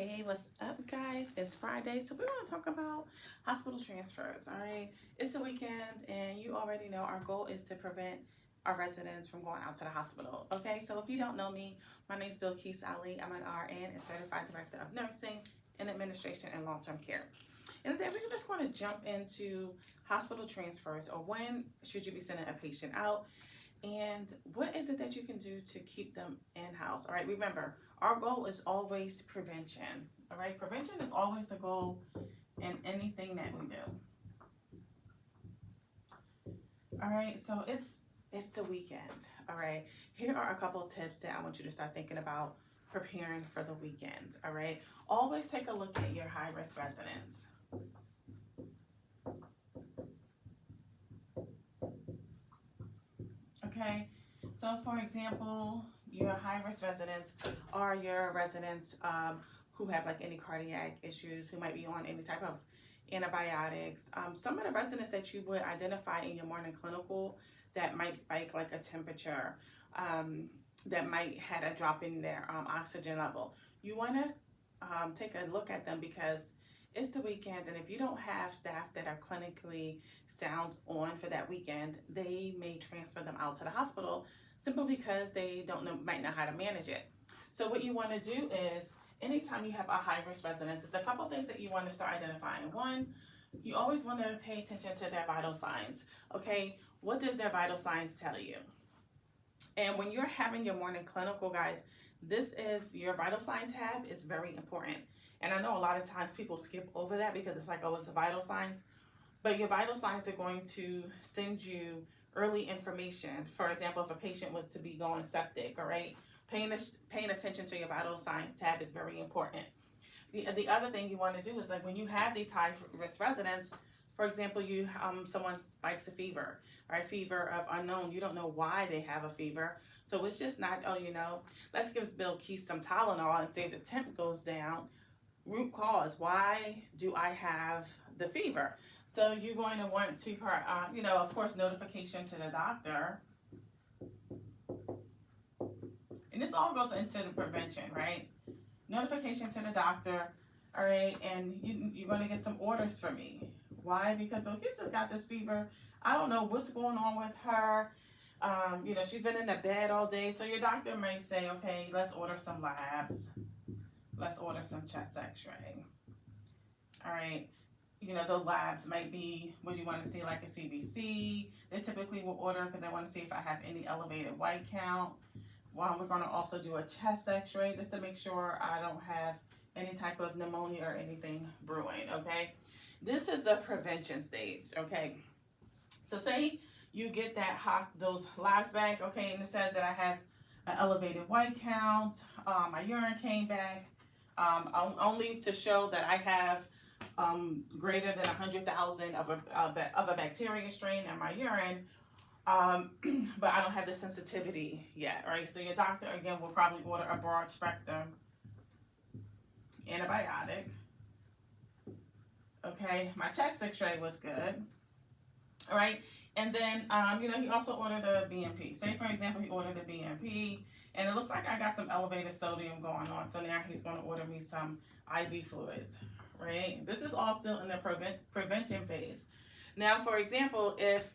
Hey, what's up, guys? It's Friday, so we're going to talk about hospital transfers. All right, it's the weekend, and you already know our goal is to prevent our residents from going out to the hospital. Okay, so if you don't know me, my name is Bilquis. I'm an RN and certified director of nursing and administration and long-term care. And today we're just going to jump into hospital transfers, or when should you be sending a patient out, and what is it that you can do to keep them in-house. All right, remember, our goal is always prevention. All right, prevention is always the goal in anything that we do. All right, so it's the weekend. All right, here are a couple of tips that I want you to start thinking about preparing for the weekend. All right, always take a look at your high-risk residents. Okay, so for example, your high-risk residents are your residents who have like any cardiac issues, who might be on any type of antibiotics. Some of the residents that you would identify in your morning clinical that might spike like a temperature, that might had a drop in their oxygen level. You want to take a look at them because it's the weekend, and if you don't have staff that are clinically sound on for that weekend, they may transfer them out to the hospital simply because they might know how to manage it. So what you want to do is, anytime you have a high-risk residence, there's a couple things that you want to start identifying. One, you always want to pay attention to their vital signs. Okay, what does their vital signs tell you? And when you're having your morning clinical, guys, this is your vital sign tab is very important. And I know a lot of times people skip over that because it's like, oh, it's the vital signs. But your vital signs are going to send you early information. For example, if a patient was to be going septic, all right, paying attention to your vital signs tab is very important. The other thing you want to do is, like, when you have these high risk residents, for example, someone spikes a fever, right? Fever of unknown. You don't know why they have a fever. So it's just not, oh, let's give Bilquis some Tylenol and see if the temp goes down. Root cause, why do I have the fever? So you're going to want to, of course, notification to the doctor. And this all goes into the prevention, right? Notification to the doctor, all right? And you're going to get some orders for me. Why? Because Bilquis has got this fever. I don't know what's going on with her. She's been in the bed all day. So your doctor may say, okay, let's order some labs. Let's order some chest x-ray. All right. The labs might be, would you want to see like a CBC? They typically will order because they want to see if I have any elevated white count. Well, we're going to also do a chest x-ray just to make sure I don't have any type of pneumonia or anything brewing, okay? This is the prevention stage, okay? So say you get those labs back, okay, and it says that I have an elevated white count, my urine came back, only to show that I have greater than 100,000 of a bacteria strain in my urine, but I don't have the sensitivity yet, right? So your doctor, again, will probably order a broad spectrum antibiotic. Okay, my chest x-ray was good. All right, and then, he also ordered a BMP. Say, for example, he ordered a BMP, and it looks like I got some elevated sodium going on, so now he's going to order me some IV fluids, right? This is all still in the prevention phase. Now, for example, if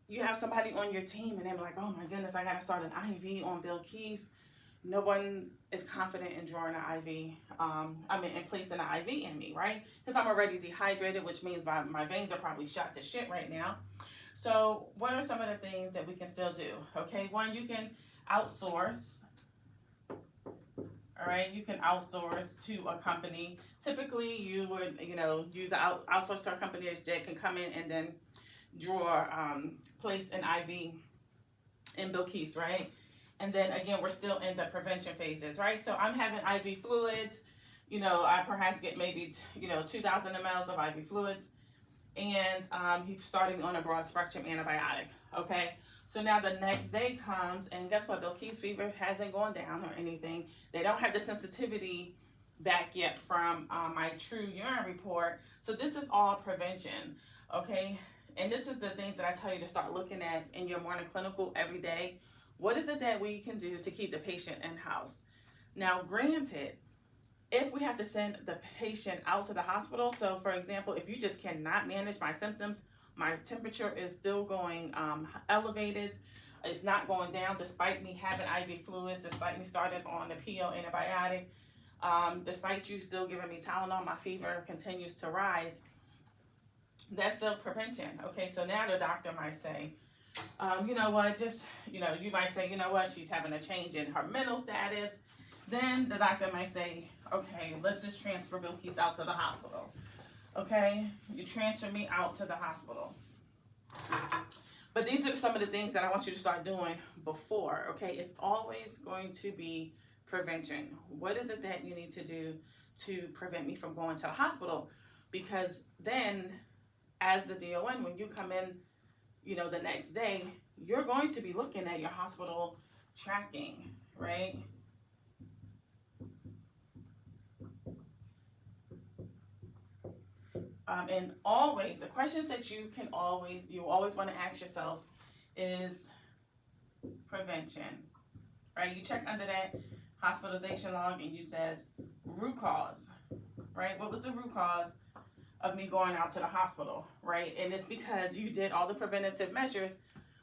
you have somebody on your team and they're like, oh my goodness, I got to start an IV on Bilquis, no one is confident in drawing an IV, and placing an IV in me, right? Because I'm already dehydrated, which means my veins are probably shot to shit right now. So what are some of the things that we can still do? Okay, one, you can outsource. All right, you can outsource to a company. Typically, you would, use outsource to a company that can come in and then place an IV in Bilquis, right? And then again, we're still in the prevention phases, right? So I'm having IV fluids. I perhaps get maybe 2,000 mLs of IV fluids, and he's starting on a broad spectrum antibiotic. Okay. So now the next day comes, and guess what? Bilquis fever hasn't gone down or anything. They don't have the sensitivity back yet from my true urine report. So this is all prevention. Okay. And this is the things that I tell you to start looking at in your morning clinical every day. What is it that we can do to keep the patient in-house? Now, granted, if we have to send the patient out to the hospital, so for example, if you just cannot manage my symptoms, my temperature is still going elevated, it's not going down despite me having IV fluids, despite me started on the PO antibiotic, despite you still giving me Tylenol, my fever continues to rise, that's still prevention. Okay, so now the doctor might say, you know what, just, you know, you might say, you know what, she's having a change in her mental status. Then the doctor might say, okay, let's just transfer Bilquis out to the hospital. Okay, you transfer me out to the hospital. But these are some of the things that I want you to start doing before, okay? It's always going to be prevention. What is it that you need to do to prevent me from going to the hospital? Because then, as the DON, when you come in, you know, the next day, you're going to be looking at your hospital tracking, right? And always, the questions that you always want to ask yourself is prevention, right? You check under that hospitalization log and you says root cause, right? What was the root cause of me going out to the hospital, right? And it's because you did all the preventative measures,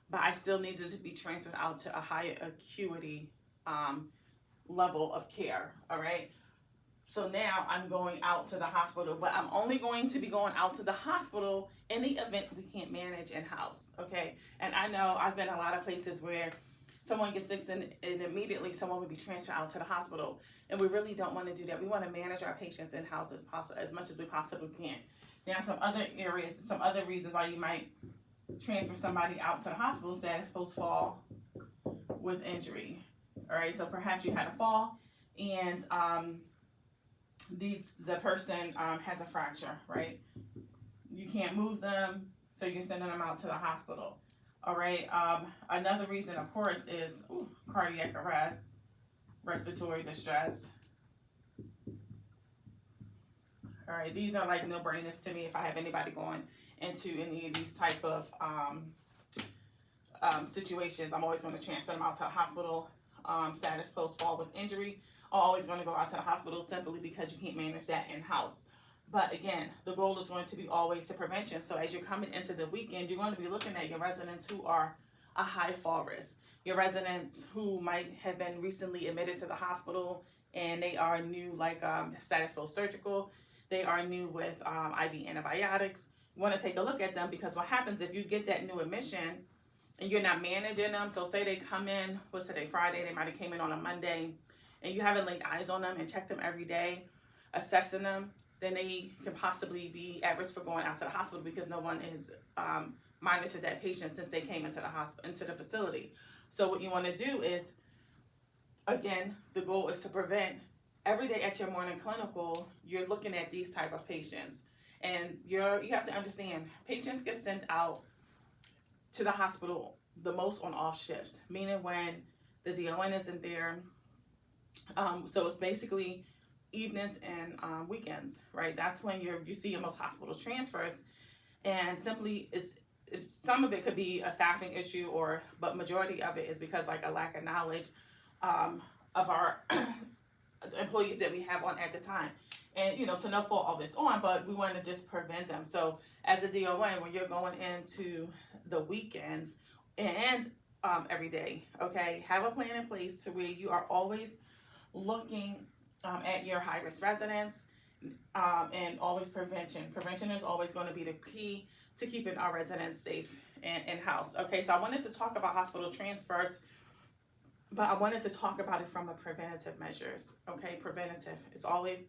but I still needed to be transferred out to a higher acuity level of care, all right? So now I'm going out to the hospital, but I'm only going to be going out to the hospital in the event we can't manage in-house, okay? And I know I've been in a lot of places where someone gets sick and immediately someone would be transferred out to the hospital. And we really don't want to do that. We want to manage our patients in-house as much as we possibly can. Now, some other areas, some other reasons why you might transfer somebody out to the hospital: status post-fall with injury, all right? So perhaps you had a fall and the person has a fracture, right? You can't move them, so you're sending them out to the hospital. All right. Another reason, of course, is cardiac arrest, respiratory distress. All right. These are like no-brainers to me if I have anybody going into any of these type of situations. I'm always going to transfer them out to the hospital. Status post-fall with injury, always going to go out to the hospital simply because you can't manage that in-house. But again, the goal is going to be always to prevention. So as you're coming into the weekend, you're going to be looking at your residents who are a high fall risk. Your residents who might have been recently admitted to the hospital and they are new, like status post-surgical. They are new with IV antibiotics. You want to take a look at them, because what happens if you get that new admission and you're not managing them? So say they come in, what's today, Friday, they might have came in on a Monday, and you haven't laid eyes on them and checked them every day, assessing them, then they can possibly be at risk for going out to the hospital because no one is monitored that patient since they came into the hospital, into the facility. So what you want to do is, again, the goal is to prevent. Every day at your morning clinical, you're looking at these type of patients, and you have to understand, patients get sent out to the hospital the most on off shifts, meaning when the DON isn't there. So it's basically evenings and weekends, right? That's when you see your most hospital transfers, and simply it's some of it could be a staffing issue, but majority of it is because like a lack of knowledge of our employees that we have on at the time. And you know, to no fault all this on, but we want to just prevent them. So as a DON, when you're going into the weekends and every day, okay, have a plan in place to where you are always looking at your high-risk residents, and always prevention. Prevention is always going to be the key to keeping our residents safe and in-house. Okay, so I wanted to talk about hospital transfers, but I wanted to talk about it from a preventative measures. Okay, preventative is always,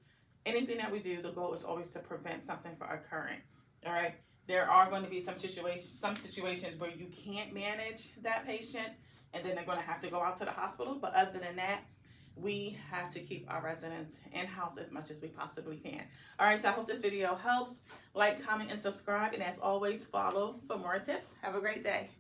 anything that we do, the goal is always to prevent something from occurring. All right, there are going to be some situations where you can't manage that patient, and then they're going to have to go out to the hospital. But other than that, we have to keep our residents in-house as much as we possibly can. All right, so I hope this video helps. Like, comment, and subscribe. And as always, follow for more tips. Have a great day.